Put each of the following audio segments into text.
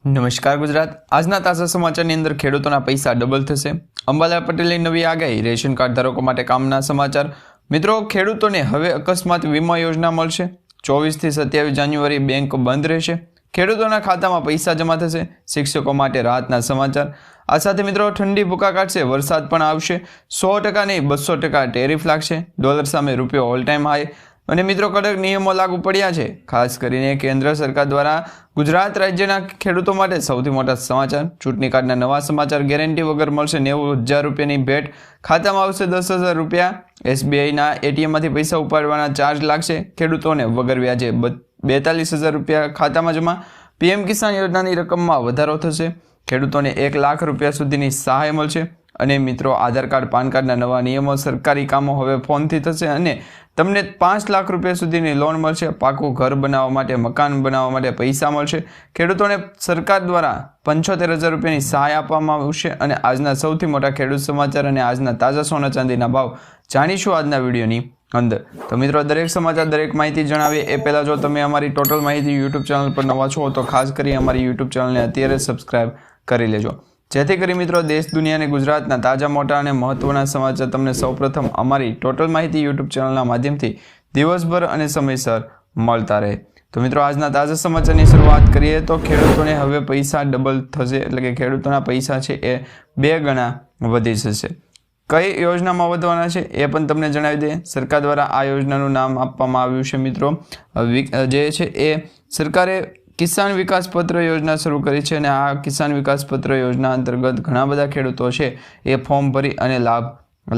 નમસ્કાર ગુજરાત. આજના તાજા સમાચારની અંદર ખેડૂતોના પૈસા ડબલ થશે. અંબાલાલ પટેલની નવી આગાહી, રેશન કાર્ડ ધારકો માટે કામના સમાચાર. મિત્રો, ખેડૂતોને હવે અકસ્માત વીમા યોજના મળશે. 24 થી 27 જાન્યુઆરી બેંક બંધ રહેશે. ખેડૂતોના ખાતામાં પૈસા જમા થશે. શિક્ષકો માટે રાહતના સમાચાર. આ સાથે મિત્રો ઠંડી ભૂકા કાઢશે, વરસાદ પણ આવશે. 100% નહીં 200% ટેરિફ લાગશે. ડોલર સામે રૂપિયો ઓલ ટાઈમ હાઈ. અને મિત્રો, કડક નિયમો લાગુ પડ્યા છે. ખાસ કરીને કેન્દ્ર સરકાર દ્વારા ગુજરાત રાજ્યના ખેડૂતો માટે સૌથી મોટા સમાચાર. ચૂંટણી કાર્ડના નવા સમાચાર. ગેરંટી વગર મળશે 90,000 રૂપિયાની ભેટ. ખાતામાં આવશે 10,000 રૂપિયા. એસબીઆઈના એટીએમમાંથી પૈસા ઉપાડવાના ચાર્જ લાગશે. ખેડૂતોને વગર વ્યાજે 42,000 રૂપિયા ખાતામાં જમા. પીએમ કિસાન યોજનાની રકમમાં વધારો થશે. ખેડૂતોને 1 લાખ રૂપિયા સુધીની સહાય મળશે. અને મિત્રો, આધાર કાર્ડ પાન કાર્ડના નવા નિયમો. સરકારી કામો હવે ફોનથી થશે અને તમને 5 લાખ રૂપિયા સુધીની લોન મળશે. પાકું ઘર બનાવવા માટે, મકાન બનાવવા માટે પૈસા મળશે. ખેડૂતોને સરકાર દ્વારા 75,000 રૂપિયાની સહાય આપવામાં આવશે. અને આજના સૌથી મોટા ખેડૂત સમાચાર અને આજના તાજા સોના ચાંદીના ભાવ જાણીશું આજના વિડીયોની અંદર. તો મિત્રો, દરેક સમાચાર, દરેક માહિતી જણાવીએ એ પહેલાં જો તમે અમારી ટોટલ માહિતી યુટ્યુબ ચેનલ પર નવા છો તો ખાસ કરી અમારી યુટ્યુબ ચેનલને અત્યારે સબસ્ક્રાઈબ કરી લેજો, જેથી કરી મિત્રો દેશ, દુનિયા અને ગુજરાતના તાજા, મોટા અને મહત્વના સમાચાર તમને સૌપ્રથમ અમારી ટોટલ માહિતી યુટ્યુબ ચેનલના માધ્યમથી દિવસભર અને સમયસર મળતા રહે. તો મિત્રો, આજના તાજા સમાચારની શરૂઆત કરીએ તો ખેડૂતોને હવે પૈસા ડબલ થશે. એટલે કે ખેડૂતોના પૈસા છે એ 2 ગણા વધી જશે. કઈ યોજનામાં વધવાના છે એ પણ તમને જણાવી દઈએ. સરકાર દ્વારા આ યોજનાનું નામ આપવામાં આવ્યું છે મિત્રો, જે છે એ સરકારે કિસાન વિકાસ પત્ર યોજના શરૂ કરી છે. અને આ કિસાન વિકાસ પત્ર યોજના અંતર્ગત ઘણા બધા ખેડૂતો છે એ ફોર્મ ભરી અને લાભ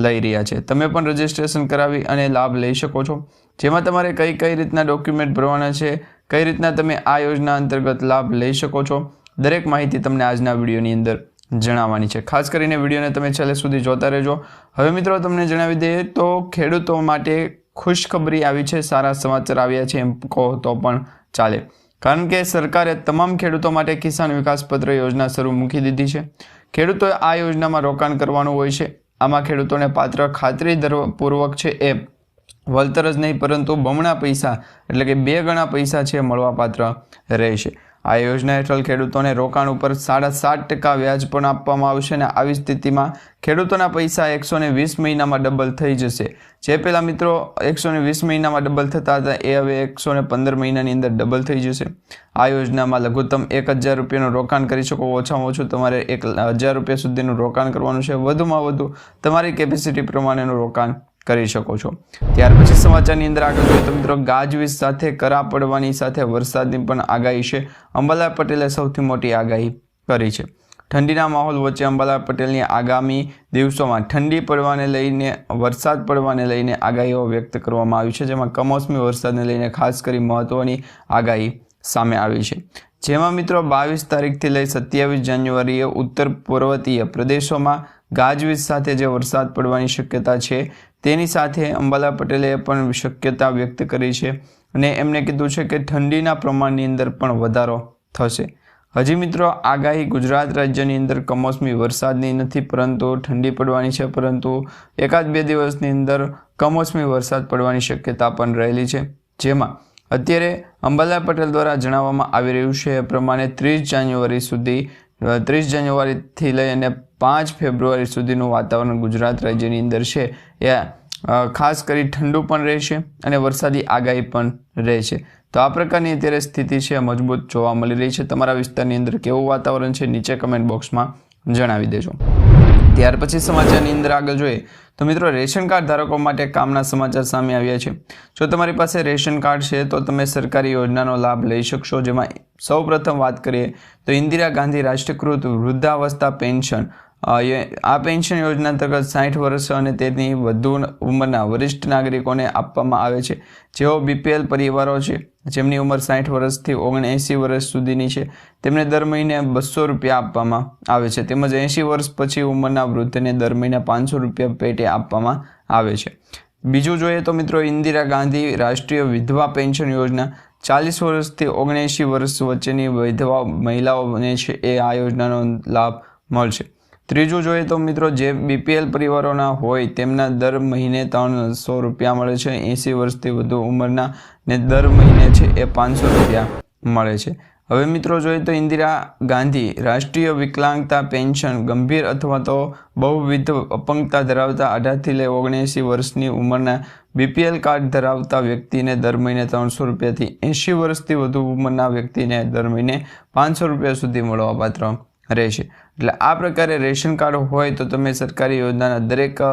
લઈ રહ્યા છે. તમે પણ રજીસ્ટ્રેશન કરાવી અને લાભ લઈ શકો છો. જેમાં તમારે કઈ રીતના ડોક્યુમેન્ટ ભરવાના છે, કઈ રીતના તમે આ યોજના અંતર્ગત લાભ લઈ શકો છો, દરેક માહિતી તમને આજના વિડીયોની અંદર જણાવવાની છે. ખાસ કરીને વિડીયોને તમે છેલ્લે સુધી જોતા રહેજો. હવે મિત્રો, તમને જણાવી દઈએ તો ખેડૂતો માટે ખુશખબરી આવી છે, સારા સમાચાર આવ્યા છે એમ કહો તો પણ ચાલે. કારણ કે સરકારે તમામ ખેડૂતો માટે કિસાન વિકાસ પત્ર યોજના શરૂ મૂકી દીધી છે. ખેડૂતોએ આ યોજનામાં રોકાણ કરવાનું હોય છે. આમાં ખેડૂતોને પાત્ર ખાતરીપૂર્વક છે એ વળતર જ નહીં પરંતુ બમણા પૈસા, એટલે કે 2 ગણા પૈસા છે મળવાપાત્ર રહેશે. આ યોજના હેઠળ ખેડૂતોને રોકાણ ઉપર 7.5% વ્યાજ પણ આપવામાં આવશે. અને આવી સ્થિતિમાં ખેડૂતોના પૈસા 120 મહિનામાં ડબલ થઈ જશે. જે પહેલાં મિત્રો 120 મહિનામાં ડબલ થતા હતા એ હવે 115 મહિનાની અંદર ડબલ થઈ જશે. આ યોજનામાં લઘુત્તમ 1,000 રૂપિયાનું રોકાણ કરી શકો. ઓછામાં ઓછું તમારે 1,000 રૂપિયા સુધીનું રોકાણ કરવાનું છે. વધુમાં વધુ તમારી કેપેસિટી પ્રમાણેનું રોકાણ કરી શકો છો. ત્યાર પછી સમાચારની અંદર આગળ જોઈએ તો મિત્રો, ગાજવીજ સાથે કરા પડવાની સાથે વરસાદની પણ આગાહી છે. અંબાલાલ પટેલે સૌથી મોટી આગાહી કરી છે. ઠંડીના માહોલ વચ્ચે અંબાલાલ પટેલની આગામી દિવસોમાં ઠંડી પડવાને લઈને, વરસાદ પડવાને લઈને આગાહીઓ વ્યક્ત કરવામાં આવી છે. જેમાં કમોસમી વરસાદને લઈને ખાસ કરી મહત્વની આગાહી સામે આવી છે. જેમાં મિત્રો 22 તારીખથી લઈ 27 જાન્યુઆરીએ ઉત્તર પૂર્વતીય પ્રદેશોમાં ગાજવીજ સાથે જે વરસાદ પડવાની શક્યતા છે તેની સાથે અંબાલાલ પટેલે પણ શક્યતા વ્યક્ત કરી છે. અને એમણે કીધું છે કે ઠંડીના પ્રમાણની અંદર પણ વધારો થશે. હજી મિત્રો આગાહી ગુજરાત રાજ્યની અંદર કમોસમી વરસાદની નથી પરંતુ ઠંડી પડવાની છે. પરંતુ 1-2 દિવસની અંદર કમોસમી વરસાદ પડવાની શક્યતા પણ રહેલી છે. જેમાં અત્યારે અંબાલાલ પટેલ દ્વારા જણાવવામાં આવી રહ્યું છે એ પ્રમાણે 30 જાન્યુઆરીથી લઈ અને 5 ફેબ્રુઆરી સુધીનું વાતાવરણ ગુજરાત રાજ્યની અંદર છે એ ખાસ કરી ઠંડુ પણ રહેશે અને વરસાદી આગાહી પણ રહેશે. તો આ પ્રકારની અત્યારે સ્થિતિ છે મજબૂત જોવા મળી રહી છે. તમારા વિસ્તારની અંદર કેવું વાતાવરણ છે નીચે કમેન્ટ બોક્સમાં જણાવી દેજો. ત્યાર પછી સમાચારની અંદર આગળ જોઈએ તો મિત્રો, રેશન કાર્ડ ધારકો માટે કામના સમાચાર સામે આવ્યા છે. જો તમારી પાસે રેશન કાર્ડ છે તો તમે સરકારી યોજનાનો લાભ લઈ શકશો. જેમાં સૌપ્રથમ વાત કરીએ તો ઇન્દિરા ગાંધી રાષ્ટ્રીયકૃત વૃદ્ધાવસ્થા પેન્શન. આ પેન્શન યોજના અંતર્ગત 60 વર્ષ અને તેની વધુ ઉંમરના વરિષ્ઠ નાગરિકોને આપવામાં આવે છે. જેઓ બીપીએલ પરિવારો છે, જેમની ઉંમર 60 વર્ષથી 79 વર્ષ સુધીની છે, તેમને દર મહિને 200 રૂપિયા આપવામાં આવે છે. તેમજ 80 વર્ષ પછી ઉંમરના વૃદ્ધને દર મહિને 500 રૂપિયા પેટે આપવામાં આવે છે. બીજું જોઈએ તો મિત્રો, ઇન્દિરા ગાંધી રાષ્ટ્રીય વિધવા પેન્શન યોજના. 40 વર્ષથી 79 વર્ષ વચ્ચેની વિધવા મહિલાઓને છે એ આ યોજનાનો લાભ મળશે. ત્રીજું જોઈએ તો મિત્રો, જે બીપીએલ પરિવારોના હોય તેમના દર મહિને 300 રૂપિયા મળે છે. 80 વર્ષથી વધુ ઉંમરના ને દર મહિને છે એ 500 રૂપિયા મળે છે. હવે મિત્રો જોઈએ તો ઇન્દિરા ગાંધી રાષ્ટ્રીય વિકલાંગતા પેન્શન ગંભીર અથવા તો બહુવિધ અપંગતા ધરાવતા 18 થી લઈ 79 વર્ષની ઉંમરના BPL કાર્ડ ધરાવતા વ્યક્તિને દર મહિને 300 રૂપિયાથી 80 વર્ષથી વધુ ઉંમરના વ્યક્તિને દર મહિને 500 રૂપિયા સુધી મળવાપાત્ર રહેશે। એટલે આ પ્રકારે રેશન કાર્ડ હોય તો તમે સરકારી યોજનાના દરેક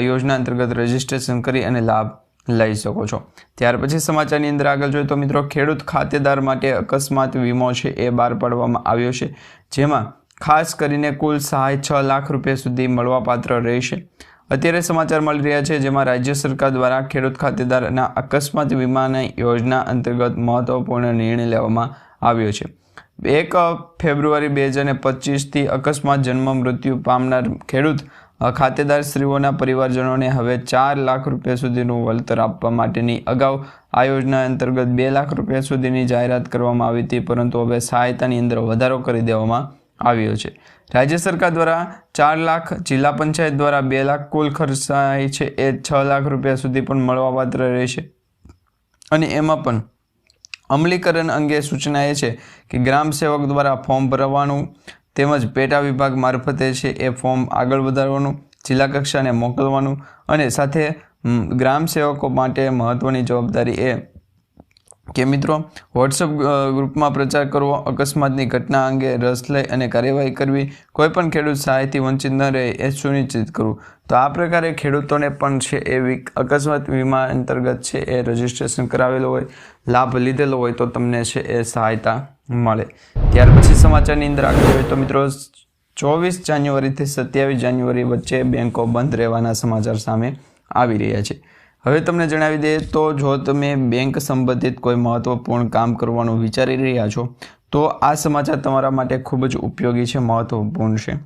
યોજના અંતર્ગત રજીસ્ટ્રેશન કરી અને લાભ લઈ શકો છો। ત્યાર પછી સમાચારની અંદર આગળ જોઈએ તો મિત્રો ખેડૂત ખાતેદાર માટે અકસ્માત વીમો છે એ બહાર પાડવામાં આવ્યો છે, જેમાં ખાસ કરીને કુલ સહાય 6 લાખ રૂપિયા સુધી મળવાપાત્ર રહેશે। અત્યારે સમાચાર મળી રહ્યા છે, જેમાં રાજ્ય સરકાર દ્વારા ખેડૂત ખાતેદારના અકસ્માત વીમાની યોજના અંતર્ગત મહત્વપૂર્ણ નિર્ણય લેવામાં આવ્યો છે। 1 ફેબ્રુઆરી 2025થી અકસ્માત જન્મ મૃત્યુ પામનાર ખેડૂત ખાતેદાર શ્રીઓના પરિવારજનોને હવે 4 લાખ રૂપિયા સુધીનું વળતર આપવા માટેની અગાઉ આ યોજના અંતર્ગત 2 લાખ રૂપિયા સુધીની જાહેરાત કરવામાં આવી હતી, પરંતુ હવે સહાયતાની અંદર વધારો કરી દેવામાં આવ્યો છે। રાજ્ય સરકાર દ્વારા 4 લાખ, જિલ્લા પંચાયત દ્વારા 2 લાખ, કુલ ખર્ચ સહાય છે એ 6 લાખ રૂપિયા સુધી પણ મળવાપાત્ર રહેશે। અને એમાં પણ અમલીકરણ અંગે સૂચના એ છે કે ગ્રામ સેવક દ્વારા ફોર્મ ભરવાનું તેમજ પેટા વિભાગ મારફતે છે એ ફોર્મ આગળ વધારવાનું, જિલ્લા કક્ષાને મોકલવાનું અને સાથે ગ્રામ સેવકો માટે મહત્વની જવાબદારી એ કે મિત્રો વોટ્સઅપ ગ્રુપમાં પ્રચાર કરવો, અકસ્માતની ઘટના અંગે રસ લઈ અને કાર્યવાહી કરવી, કોઈપણ ખેડૂત સહાયથી વંચિત ન રહે એ સુનિશ્ચિત કરવું। તો આ પ્રકારે ખેડૂતોને પણ છે એ અકસ્માત વીમા અંતર્ગત છે એ રજીસ્ટ્રેશન કરાવેલું હોય, લાભ લીધેલો હોય તો તમને છે એ સહાયતા મળે। ત્યાર પછી સમાચારની અંદર આગળ જોઈએ તો મિત્રો 24 જાન્યુઆરીથી 27 જાન્યુઆરી વચ્ચે બેંકો બંધ રહેવાના સમાચાર સામે આવી રહ્યા છે। હવે તમને જણાવી દઈએ તો જો તમે બેંક સંબંધિત કોઈ મહત્વપૂર્ણ કામ કરવાનું વિચારી રહ્યા છો તો આ સમાચાર તમારા માટે ખૂબ જ ઉપયોગી છે, મહત્વપૂર્ણ છે,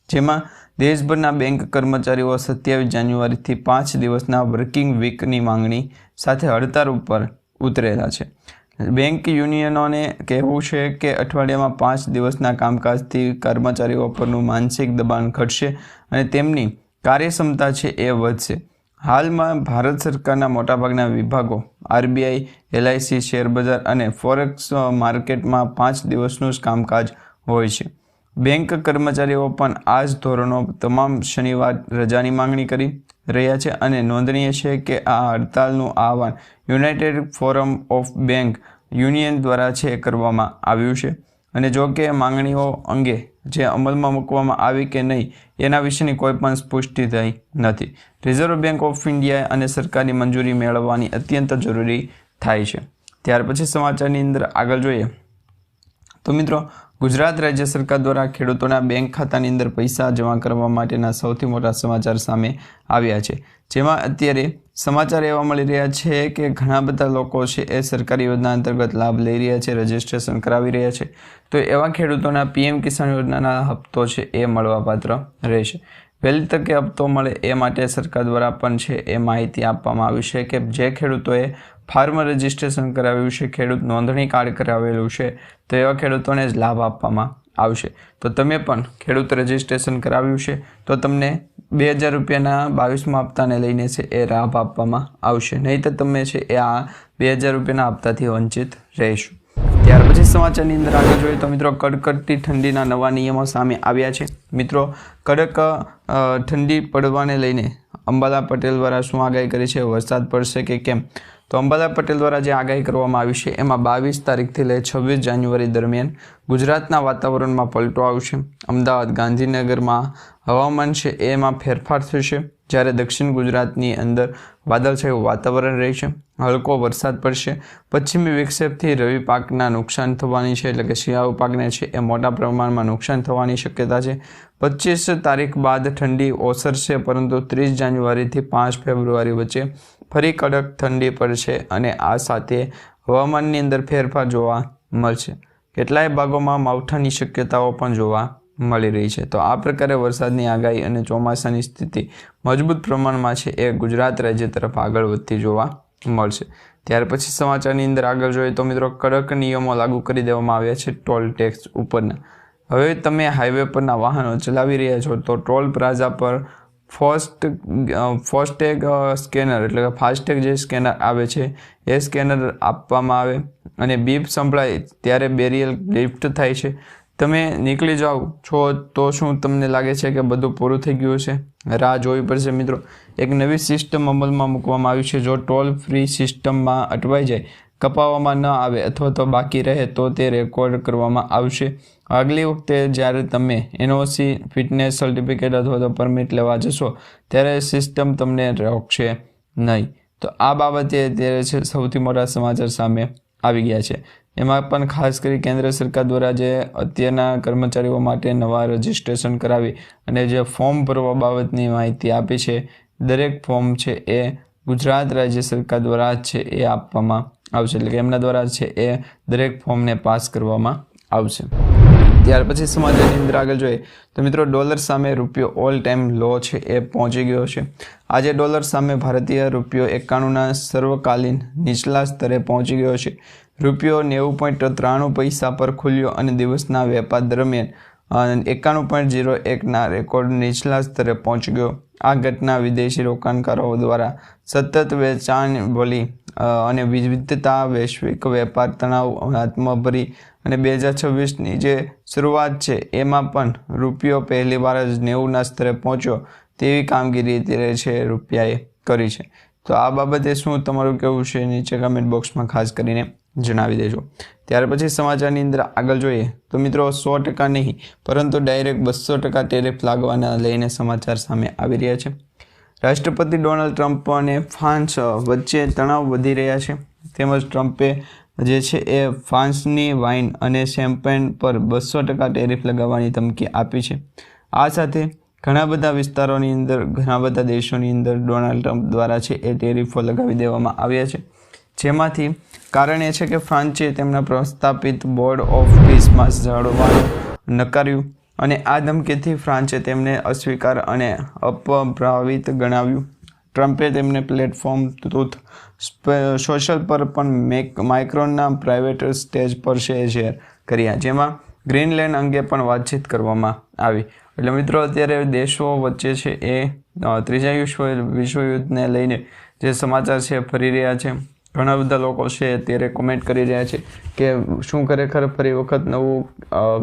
જેમાં દેશભરના બેંક કર્મચારીઓ 27 જાન્યુઆરીથી 5 દિવસના વર્કિંગ વીકની માંગણી સાથે હડતાળ ઉપર ઉતરેલા છે। બેંક યુનિયનોને કહેવું છે કે અઠવાડિયામાં 5 દિવસના કામકાજથી કર્મચારીઓ પરનું માનસિક દબાણ ઘટશે અને તેમની કાર્યક્ષમતા છે એ વધશે। હાલમાં ભારત સરકારના મોટાભાગના વિભાગો RBI, LIC, શેરબજાર અને ફોરેક્સ માર્કેટમાં 5 દિવસનું જ કામકાજ હોય છે। બેંક કર્મચારીઓ પણ આ જ ધોરણો તમામ શનિવાર રજાની માંગણી કરી રહ્યા છે અને નોંધનીય છે કે આ હડતાલનું આહવાન United forum of bank union દ્વારા છે કરવામાં આવ્યું છે અને જો કે માંગણીઓ અંગે જે અમલમાં મૂકવામાં આવી કે નહીં એના વિશેની કોઈ પણ પુષ્ટિ થઈ નથી। રિઝર્વ બેંક ઓફ ઇન્ડિયા અને સરકારની મંજૂરી મેળવવાની અત્યંત જરૂરી થાય છે। ત્યાર પછી સમાચારની અંદર આગળ જોઈએ તો મિત્રો ગુજરાત રાજ્ય સરકાર દ્વારા ખેડૂતોના બેંક ખાતાની અંદર પૈસા જમા કરવા માટેના સૌથી મોટા સમાચાર સામે આવ્યા છે, જેમાં અત્યારે સમાચાર એવા મળી રહ્યા છે કે ઘણા બધા લોકો છે એ સરકારી યોજના અંતર્ગત લાભ લઈ રહ્યા છે, રજીસ્ટ્રેશન કરાવી રહ્યા છે। તો એવા ખેડૂતોના PM કિસાન યોજનાના હપ્તો છે એ મળવાપાત્ર રહેશે। વહેલી તકે હપ્તો મળે એ માટે સરકાર દ્વારા પણ છે એ માહિતી આપવામાં આવી છે કે જે ખેડૂતોએ ફાર્મ રજીસ્ટ્રેશન કરાવ્યું છે, ખેડૂત નોંધણી કાર્ડ કરાવેલું છે, તો એવા ખેડૂતોને જ લાભ આપવામાં આવશે। તો તમે પણ ખેડૂત રજીસ્ટ્રેશન કરાવ્યું છે તો તમને 2000 રૂપિયાના 22મા હપ્તાને લઈને છે એ લાભ આપવામાં આવશે, નહીં તો તમે છે એ આ 2000 રૂપિયાના હપ્તાથી વંચિત રહેશો। ત્યાર પછી સમાચારની અંદર આગળ જોઈએ તો મિત્રો કડકડતી ઠંડીના નવા નિયમો સામે આવ્યા છે। મિત્રો કડક ઠંડી પડવાને લઈને અંબાલા પટેલ દ્વારા શું આગાહી કરી છે, વરસાદ પડશે કે કેમ? તો અંબાલા પટેલ દ્વારા જે આગાહી કરવામાં આવી છે એમાં 22 તારીખથી લઈ 26 જાન્યુઆરી દરમિયાન ગુજરાતના વાતાવરણમાં પલટો આવશે। અમદાવાદ, ગાંધીનગરમાં હવામાન છે એમાં ફેરફાર થશે, જ્યારે દક્ષિણ ગુજરાતની અંદર વાદળછાયું વાતાવરણ રહેશે, હલકો વરસાદ પડશે। પશ્ચિમી વિક્ષેપથી રવિ પાકના નુકસાન થવાની છે, એટલે કે શિયાળુ પાકને છે એ મોટા પ્રમાણમાં નુકસાન થવાની શક્યતા છે। 25 તારીખ બાદ ઠંડી ઓસરશે, પરંતુ 30 જાન્યુઆરીથી 5 ફેબ્રુઆરી વચ્ચે ફરી કડક ઠંડી પડશે અને આ સાથે હવામાનની અંદર ફેરફાર જોવા મળશે। કેટલાય ભાગોમાં માવઠાની શક્યતાઓ પણ જોવા મળી રહી છે। તો આ પ્રકારે વરસાદની આગાહી અને ચોમાસાની સ્થિતિ મજબૂત પ્રમાણમાં છે એ ગુજરાત રાજ્ય તરફ આગળ વધતી જોવા મળશે। ત્યાર પછી સમાચારની અંદર આગળ જોઈએ તો મિત્રો કડક નિયમો લાગુ કરી દેવામાં આવ્યા છે ટોલ ટેક્સ ઉપરના। હવે તમે હાઈવે પરના વાહનો ચલાવી રહ્યા છો તો ટોલ પ્લાઝા પર ફાસ્ટેગ સ્કેનર એટલે કે ફાસ્ટેગ જે સ્કેનર આવે છે એ સ્કેનર આપવામાં આવે અને બીપ સંભળાય ત્યારે બેરિયર લિફ્ટ થાય છે. તમે નીકળી જાઓ છો તો શું તમને લાગે છે કે બધું પૂરું થઈ ગયું છે? રાહ જોવી પડશે મિત્રો. એક નવી સિસ્ટમ અમલમાં મૂકવામાં આવી છે. જો ટોલ ફ્રી સિસ્ટમમાં અટવાઈ જાય, કપાવવામાં ન આવે અથવા તો બાકી રહે તો તે રેકોર્ડ કરવામાં આવશે. આગલી વખતે જ્યારે તમે NOC, ફિટનેસ સર્ટિફિકેટ અથવા તો પરમિટ લેવા જશો ત્યારે સિસ્ટમ તમને રોકશે નહીં. તો આ બાબતે અત્યારે છે સૌથી મોટા સમાચાર સામે આવી ગયા છે. એમાં પણ ખાસ કરી કેન્દ્ર સરકાર દ્વારા જે અત્યારના કર્મચારીઓ માટે નવા રજિસ્ટ્રેશન કરાવી અને જે ફોર્મ ભરવા બાબતની માહિતી આપી છે, દરેક ફોર્મ છે એ ગુજરાત રાજ્ય સરકાર દ્વારા છે એ આપવામાં આવશે. એટલે કે એમના દ્વારા છે એ દરેક ફોર્મને પાસ કરવામાં આવશે. ત્યાર પછી સમાચારની અંદર આગળ જોઈએ તો મિત્રો ડોલર સામે રૂપિયો ઓલ ટાઈમ લો છે એ પહોંચી ગયો છે. આજે ડોલર સામે ભારતીય રૂપિયો 91ના સર્વકાલીન નીચલા સ્તરે પહોંચી ગયો છે. રૂપિયો 90.93 પર ખુલ્યો અને દિવસના વેપાર દરમિયાન 91.01ના રેકોર્ડ નીચલા સ્તરે પહોંચી ગયો. આ ઘટના વિદેશી રોકાણકારો દ્વારા સતત વેચાણ વલી અને વિવિધતા, વૈશ્વિક વેપાર તણાવ, આત્મભરી અને 2026ની જે શરૂઆત છે એમાં પણ રૂપિયો પહેલીવાર જ 90ના સ્તરે પહોંચ્યો તેવી કામગીરી અત્યારે છે રૂપિયાએ કરી છે. તો આ બાબતે શું તમારું કહેવું છે નીચે કમેન્ટ બોક્સમાં ખાસ કરીને જણાવી દેજો. ત્યાર પછી સમાચારની અંદર આગળ જોઈએ તો મિત્રો 100% નહીં પરંતુ ડાયરેક્ટ 200% ટેરિફ લાગવાના લઈને સમાચાર સામે આવી રહ્યા છે. રાષ્ટ્રપતિ ડોનાલ્ડ ટ્રમ્પ અને ફ્રાન્સ વચ્ચે તણાવ વધી રહ્યા છે. તેમજ ટ્રમ્પે જે છે એ ફ્રાન્સની વાઇન અને શેમ્પેન પર 200% ટેરિફ લગાવવાની ધમકી આપી છે. આ સાથે ઘણા બધા વિસ્તારોની અંદર, ઘણા બધા દેશોની અંદર ડોનાલ્ડ ટ્રમ્પ દ્વારા છે એ ટેરિફો લગાવી દેવામાં આવ્યા છે. જેમાંથી કારણ એ છે કે ફ્રાન્સે તેમના પ્રસ્થાપિત બોર્ડ ઓફ પીસમાં જાળવવાનું નકાર્યું અને આ ધમકીથી ફ્રાન્સે તેમને અસ્વીકાર અને અપ્રભાવિત ગણાવ્યું. ટ્રમ્પે તેમને પ્લેટફોર્મ ટ્રુથ સોશિયલ પર પણ માઇક્રોનના પ્રાઇવેટ સ્ટેજ પર શેર કર્યા, જેમાં ગ્રીનલેન્ડ અંગે પણ વાતચીત કરવામાં આવી. એટલે મિત્રો અત્યારે દેશો વચ્ચે છે એ ત્રીજા વિશ્વયુદ્ધને લઈને જે સમાચાર છે ફરી રહ્યા છે. ઘણા બધા લોકો છે અત્યારે કોમેન્ટ કરી રહ્યા છે કે શું ખરેખર ફરી વખત નવું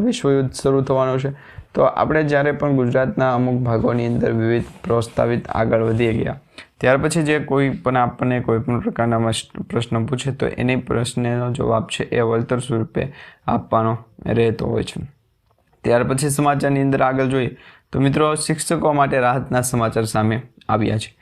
વિશ્વયુદ્ધ શરૂ થવાનું છે. તો આપણે જ્યારે પણ ગુજરાતના અમુક ભાગોની અંદર વિવિધ પ્રસ્તાવિત આગળ વધી ગયા ત્યાર પછી જે કોઈ પણ આપણને કોઈ પણ પ્રકારના પ્રશ્ન પૂછે તો એની પ્રશ્નનો જવાબ છે એ વળતર સ્વરૂપે આપવાનો રહેતો હોય છે. ત્યાર પછી સમાચારની અંદર આગળ જોઈએ તો મિત્રો શિક્ષકો માટે રાહતના સમાચાર સામે આવ્યા છે.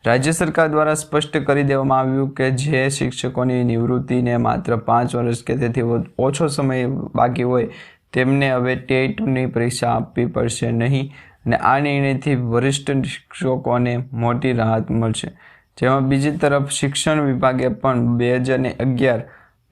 રાજ્ય સરકાર દ્વારા સ્પષ્ટ કરી દેવામાં આવ્યું કે જે શિક્ષકોની નિવૃત્તિને માત્ર 5 વર્ષ કે તેથી ઓછો સમય બાકી હોય તેમને હવે ટેટની પરીક્ષા આપવી પડશે નહીં અને આ નિર્ણયથી વરિષ્ઠ શિક્ષકોને મોટી રાહત મળશે. જેમાં બીજી તરફ શિક્ષણ વિભાગે પણ 2011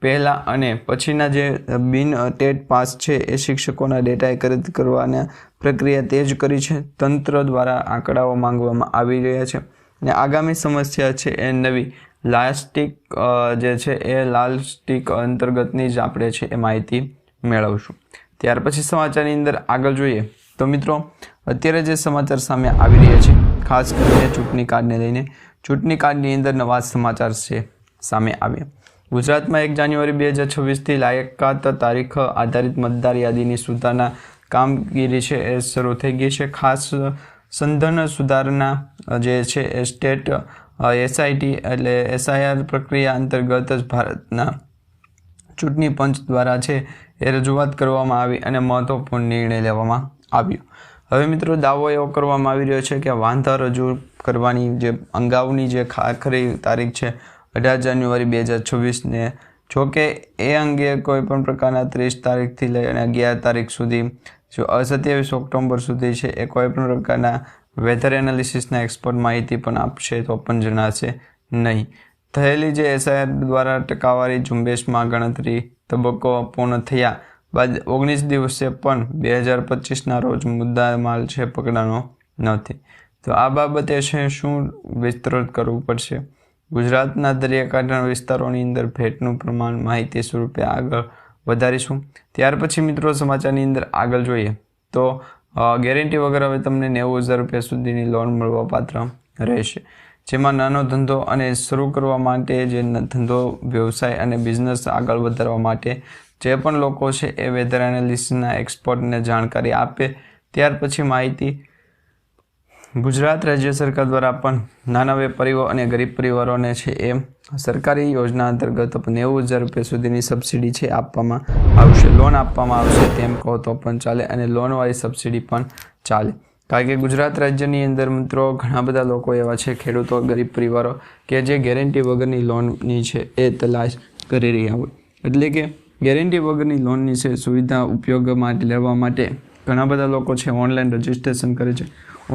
પહેલાં અને પછીના જે બિન ટેટ પાસ છે એ શિક્ષકોના ડેટા એકત્રિત કરવાના પ્રક્રિયા તેજ કરી છે. તંત્ર દ્વારા આંકડાઓ માંગવામાં આવી રહ્યા છે અને આગામી સમસ્યા છે એ નવી લાસ્ટિક જે છે એ લાલ સ્ટિક અંતર્ગતની જ આપણે છે એ માહિતી મેળવશું. ત્યાર પછી સમાચારની અંદર આગળ જોઈએ તો મિત્રો અત્યારે જે સમાચાર સામે આવી રહ્યા છે ખાસ કરીને ચૂંટણી કાર્ડને લઈને, ચૂંટણી કાર્ડની અંદર નવા સમાચાર છે સામે આવ્યા. ગુજરાતમાં 1 જાન્યુઆરી 2026થી લાયકાત તારીખ આધારિત મતદાર યાદીની સુધારણા કામગીરી છે એ શરૂ થઈ ગઈ છે. ખાસ સંધાન સુધારણા જે છે એ સ્ટેટ SIT એટલે SIR પ્રક્રિયા અંતર્ગત જ ભારતના ચૂંટણી પંચ દ્વારા છે એ રજૂઆત કરવામાં આવી અને મહત્વપૂર્ણ નિર્ણય લેવામાં આવ્યો. હવે મિત્રો દાવો એવો કરવામાં આવી રહ્યો છે કે વાંધા રજૂ કરવાની જે અગાઉની જે આખરી તારીખ છે 18 જાન્યુઆરી 2026ને, જોકે એ અંગે કોઈ પણ પ્રકારના 30 તારીખથી લઈ અને 11 તારીખ સુધી 27 ઓક્ટોબર સુધી છે એ કોઈ પણ પ્રકારના વેધર એનાલિસિસના એક્સપર્ટ માહિતી પણ આપશે તો પણ જણાશે નહીં. થયેલી જે SIR દ્વારા ટકાવારી ઝુંબેશમાં ગણતરી તબક્કો પૂર્ણ થયા બાદ 19 દિવસે પણ 2025ના રોજ મુદ્દામાલ છે પકડાનો નથી. તો આ બાબતે છે શું વિસ્તૃત કરવું પડશે. ગુજરાતના દરિયાકાંઠાના વિસ્તારોની અંદર ભેટનું પ્રમાણ માહિતી સ્વરૂપે આગળ વધારીશું. ત્યાર પછી મિત્રો સમાચારની અંદર આગળ જોઈએ તો ગેરંટી વગર હવે તમને 90,000 રૂપિયા સુધીની લોન મળવા પાત્ર રહેશે, જેમાં નાનો ધંધો અને શરૂ કરવા માટે જે ધંધો વ્યવસાય અને બિઝનેસ આગળ વધારવા માટે જે પણ લોકો છે એ વેધર એનાલિસિસના એક્સપર્ટને જાણકારી આપે ત્યાર પછી માહિતી ગુજરાત રાજ્ય સરકાર દ્વારા પણ નાના વેપારીઓ અને ગરીબ પરિવારોને છે એ સરકારી યોજના અંતર્ગત 90,000 રૂપિયા સુધીની સબસિડી છે આપવામાં આવશે, લોન આપવામાં આવશે તેમ કહો તો પણ ચાલે અને લોનવાળી સબસિડી પણ ચાલે. કારણ કે ગુજરાત રાજ્યની અંદર મિત્રો ઘણા બધા લોકો એવા છે, ખેડૂતો, ગરીબ પરિવારો કે જે ગેરંટી વગરની લોનની છે એ તલાશ કરી રહ્યા હોય. એટલે કે ગેરંટી વગરની લોનની છે સુવિધા ઉપયોગ માટે લેવા માટે ઘણા બધા લોકો છે ઓનલાઈન રજિસ્ટ્રેશન કરે છે,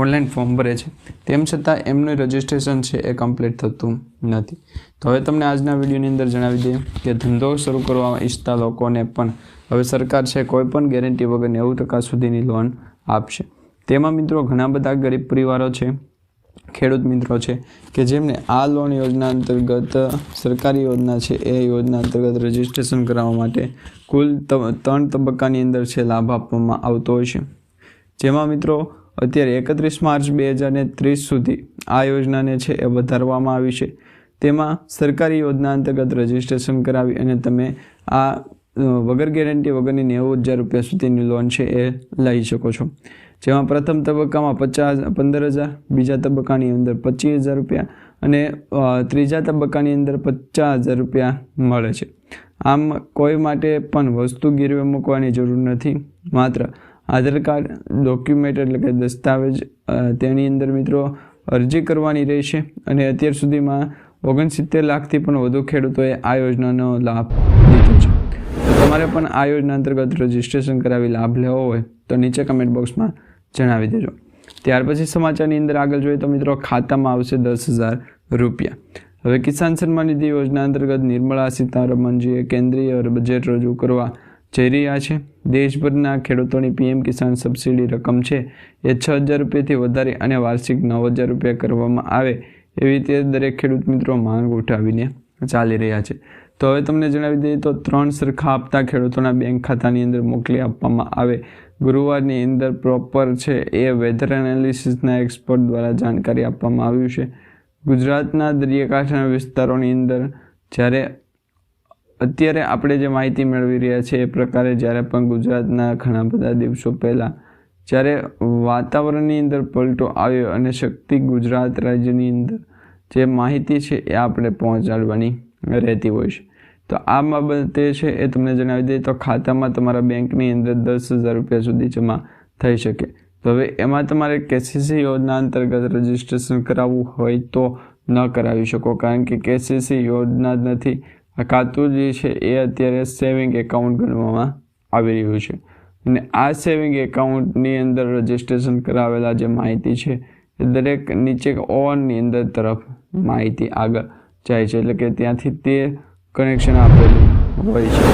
ઓનલાઈન ફોર્મ ભરે છે, તેમ છતાં એમનું રજિસ્ટ્રેશન છે એ કમ્પ્લીટ થતું નથી. તો હવે તમને આજના વિડીયોની અંદર જણાવી દઈએ કે ધંધો શરૂ કરવા ઈચ્છતા લોકોને પણ હવે સરકાર છે કોઈ પણ ગેરંટી વગર 90% સુધીની લોન આપશે. તેમાં મિત્રો ઘણા બધા ગરીબ પરિવારો છે, ખેડૂત મિત્રો છે કે જેમને આ લોન યોજના અંતર્ગત સરકારી યોજના છે એ યોજના અંતર્ગત રજિસ્ટ્રેશન કરાવવા માટે કુલ 3 તબક્કાની અંદર છે લાભ આપવામાં આવતો હોય છે. જેમાં મિત્રો અત્યારે 31 માર્ચ 2030 સુધી આ યોજનાને છે એ વધારવામાં આવી છે. તેમાં સરકારી યોજના અંતર્ગત રજિસ્ટ્રેશન કરાવી અને તમે આ વગર ગેરંટી વગરની 90,000 રૂપિયા સુધીની લોન છે એ લઈ શકો છો. જેમાં પ્રથમ તબક્કામાં 15,000, બીજા તબક્કાની અંદર 25,000 રૂપિયા અને ત્રીજા તબક્કાની અંદર 50,000 રૂપિયા મળે છે. આમ કોઈ માટે પણ વસ્તુ ગીરવે મૂકવાની જરૂર નથી, માત્ર આધાર કાર્ડ, ડોક્યુમેન્ટ એટલે કે દસ્તાવેજ તેની અંદર મિત્રો અરજી કરવાની રહેશે. અને અત્યાર સુધીમાં 69 લાખથી પણ વધુ ખેડૂતોએ આ યોજનાનો લાભ લીધો છે. તમારે પણ આ યોજના અંતર્ગત રજિસ્ટ્રેશન કરાવી લાભ લેવો હોય તો નીચે કમેન્ટ બોક્સમાં જણાવી દેજો. ત્યાર પછી સમાચારની અંદર આગળ જોઈએ તો મિત્રો ખાતામાં આવશે 10,000 રૂપિયા. હવે કિસાન સન્માન નિધિ યોજના અંતર્ગત નિર્મલા સીતારમણજીએ કેન્દ્રીય બજેટ રજૂ કરવા જઈ રહ્યા છે. દેશભરના ખેડૂતોની પીએમ કિસાન સબસિડી રકમ છે એ 6,000 રૂપિયાથી વધારી અને વાર્ષિક 9,000 રૂપિયા કરવામાં આવે એવી રીતે દરેક ખેડૂત મિત્રો માંગ ઉઠાવીને ચાલી રહ્યા છે. તો હવે તમને જણાવી દઈએ તો 3 સરખા હપ્તા ખેડૂતોના બેંક ખાતાની અંદર મોકલી આપવામાં આવે. ગુરુવારની અંદર પ્રોપર છે એ વેધર એનાલિસિસના એક્સપર્ટ દ્વારા જાણકારી આપવામાં આવ્યું છે. ગુજરાતના દરિયાકાંઠાના વિસ્તારોની અંદર જ્યારે અત્યારે આપણે જે માહિતી મેળવી રહ્યા છીએ એ પ્રકારે જ્યારે પણ ગુજરાતના ઘણા બધા દિવસો પહેલાં જ્યારે વાતાવરણની અંદર પલટો આવ્યો અને શક્તિ ગુજરાત રાજ્યની અંદર જે માહિતી છે એ આપણે પહોંચાડવાની રહેતી હોય છે. તો આ બાબતે છે એ તમને જણાવી દઈએ તો ખાતામાં તમારા બેંકની અંદર 10,000 રૂપિયા સુધી જમા થઈ શકે. તો હવે એમાં તમારે કેસીસી યોજના અંતર્ગત રજિસ્ટ્રેશન કરાવવું હોય તો ન કરાવી શકો, કારણ કે કેસીસી યોજના જ નથી. આ ખાતું જે છે એ અત્યારે સેવિંગ એકાઉન્ટ ગણવામાં આવી રહ્યું છે અને આ સેવિંગ એકાઉન્ટની અંદર રજિસ્ટ્રેશન કરાવેલા જે માહિતી છે એ દરેક નીચે ઓનની અંદર તરફ માહિતી આગળ જાય છે, એટલે કે ત્યાંથી તે કનેક્શન આપેલું હોય છે.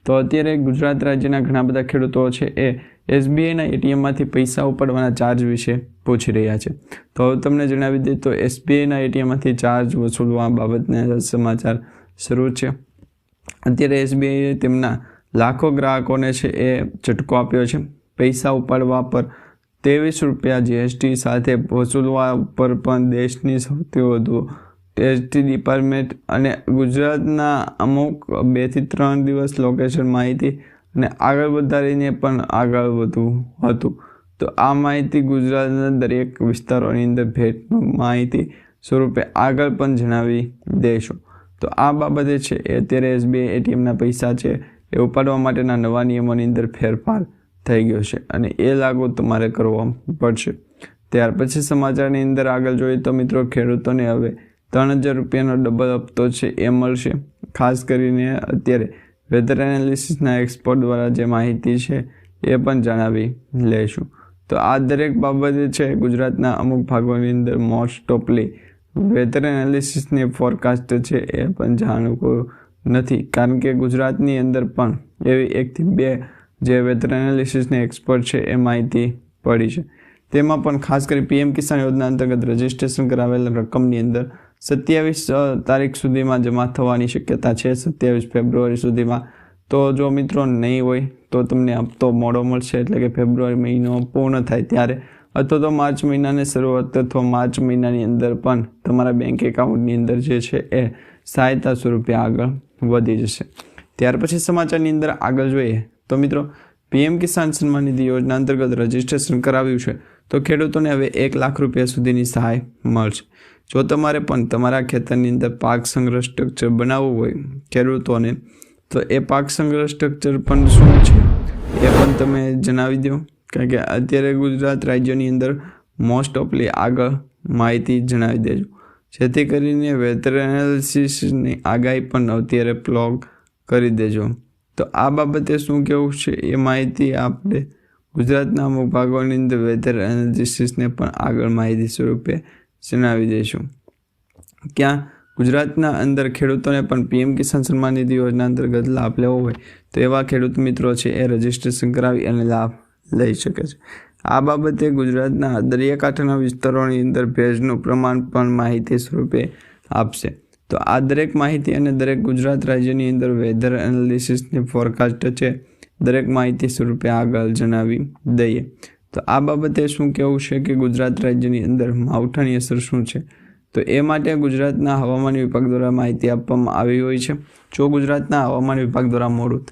તો અત્યારે ગુજરાત રાજ્યના ઘણા બધા ખેડૂતો છે એ એસબીઆઈના એટીએમમાંથી પૈસા ઉપાડવાના ચાર્જ વિશે પૂછી રહ્યા છે. તો હવે તમને જણાવી દઈએ તો એસબીઆઈના એટીએમમાંથી ચાર્જ વસૂલવા બાબતના સમાચાર શરૂ છે. અત્યારે એસબીઆઈએ તેમના લાખો ગ્રાહકોને છે એ ઝટકો આપ્યો છે. પૈસા ઉપાડવા પર 23 રૂપિયા જીએસટી સાથે વસૂલવા પર પણ દેશની સૌથી વધુ એસટી ડિપાર્ટમેન્ટ અને ગુજરાતના અમુક 2 થી 3 દિવસ લોકેશન માહિતી અને આગળ વધારીને પણ આગળ વધવું હતું. તો આ માહિતી ગુજરાતના દરેક વિસ્તારોની અંદર ભેટનું માહિતી સ્વરૂપે આગળ પણ જણાવી દઈશું. તો આ બાબતે છે એ અત્યારે એસબીઆઈ એટીએમના પૈસા છે એ ઉપાડવા માટેના નવા નિયમોની અંદર ફેરફાર થઈ ગયો છે અને એ લાગુ તમારે કરવો પડશે. ત્યાર પછી સમાચારની અંદર આગળ જોઈએ તો મિત્રો ખેડૂતોને હવે 3,000 રૂપિયાનો ડબલ હપ્તો છે એ મળશે. ખાસ કરીને અત્યારે વેધર એનાલિસિસના એક્સપર્ટ દ્વારા જે માહિતી છે એ પણ જણાવી લઈશું. તો આ દરેક બાબતે છે ગુજરાતના અમુક ભાગોની અંદર મોસ્ટ ઓફલી વેધર એનાલિસિસની ફોરકાસ્ટ છે એ પણ જાણવું નથી, કારણ કે ગુજરાતની અંદર પણ એવી 1 થી 2 જે વેધર એનાલિસિસની એક્સપર્ટ છે એ માહિતી પડી છે. તેમાં પણ ખાસ કરી પીએમ કિસાન યોજના અંતર્ગત રજિસ્ટ્રેશન કરાવેલા રકમની અંદર 27 તારીખ સુધીમાં જમા થવાની શક્યતા છે. 27 ફેબ્રુઆરી સુધીમાં તો જો મિત્રો નહીં હોય તો તમને હપ્તો મોડો મળશે, એટલે કે ફેબ્રુઆરી મહિનો પૂર્ણ થાય ત્યારે, અથવા તો માર્ચ મહિનાની શરૂઆત અથવા માર્ચ મહિનાની અંદર પણ તમારા બેંક એકાઉન્ટની અંદર જે છે એ સહાયતા સ્વરૂપે આગળ વધી જશે. ત્યાર પછી સમાચારની અંદર આગળ જોઈએ તો મિત્રો પીએમ કિસાન સન્માન નિધિ યોજના અંતર્ગત રજીસ્ટ્રેશન કરાવ્યું છે તો ખેડૂતોને હવે 1 લાખ રૂપિયા સુધીની સહાય મળશે. જો તમારે પણ તમારા ખેતરની અંદર પાક સંગ્રહ સ્ટ્રક્ચર બનાવવું હોય ખેડૂતોને, તો એ પાક સંગ્રહ સ્ટ્રક્ચર પણ શું છે એ પણ તમે જણાવી દો, કારણ કે અત્યારે ગુજરાત રાજ્યની અંદર મોસ્ટ ઓફલી આગળ માહિતી જણાવી દેજો, જેથી કરીને વેધર એનાલિસિસની આગાહી પણ અત્યારે પ્લોગ કરી દેજો. તો આ બાબતે શું કહેવું છે એ માહિતી આપણે ગુજરાતના અમુક ભાગોની અંદર વેધર એનાલિસિસને પણ આગળ માહિતી સ્વરૂપે જણાવી દઈશું. ક્યાં ગુજરાતના અંદર ખેડૂતોને પણ પીએમ કિસાન સન્માન નિધિ યોજના અંતર્ગત લાભ લેવો હોય તો એવા ખેડૂત મિત્રો છે એ રજીસ્ટ્રેશન કરાવી અને લાભ લઈ શકે છે. આ બાબતે ગુજરાતના દરિયાકાંઠાના વિસ્તારોની અંદર ભેજનું પ્રમાણ પણ માહિતી સ્વરૂપે આપશે. તો આ દરેક માહિતી અને દરેક ગુજરાત રાજ્યની અંદર વેધર એનાલિસિસની ફોરકાસ્ટ છે દરેક માહિતી સ્વરૂપે આગળ જણાવી દઈએ. તો આ બાબતે શું કહેવું છે કે ગુજરાત રાજ્યની અંદર માવઠાની અસર શું છે, તો એ માટે ગુજરાતના હવામાન વિભાગ દ્વારા માહિતી આપવામાં આવી હોય છે. જો ગુજરાતના હવામાન વિભાગ દ્વારા મોડું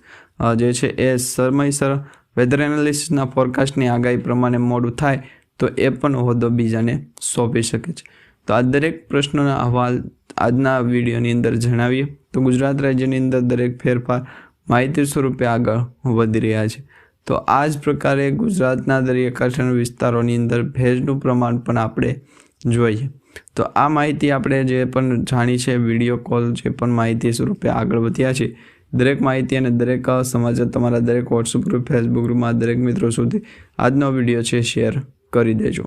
જે છે એ સમયસર વેધર એનાલિસિસના ફોરકાસ્ટની આગાહી પ્રમાણે મોડું થાય તો એ પણ હોદ્દો બીજાને સોંપી શકે છે. તો આ દરેક પ્રશ્નોના અહેવાલ આજના વિડીયોની અંદર જણાવીએ તો ગુજરાત રાજ્યની અંદર દરેક ફેરફાર માહિતી સ્વરૂપે આગળ વધી રહ્યા છે. તો આ જ પ્રકારે ગુજરાતના દરિયાકાંઠાના વિસ્તારોની અંદર ભેજનું પ્રમાણ પણ આપણે જોઈએ. તો આ માહિતી આપણે જે પણ જાણી છે વિડીયો કોલ જે પણ માહિતી સ્વરૂપે આગળ વધ્યા છે, દરેક માહિતી અને દરેક સમાચાર તમારા દરેક વોટ્સઅપ ગ્રુપ, ફેસબુક ગ્રુપમાં દરેક મિત્રો સુધી આજનો વિડીયો છે શેર કરી દેજો.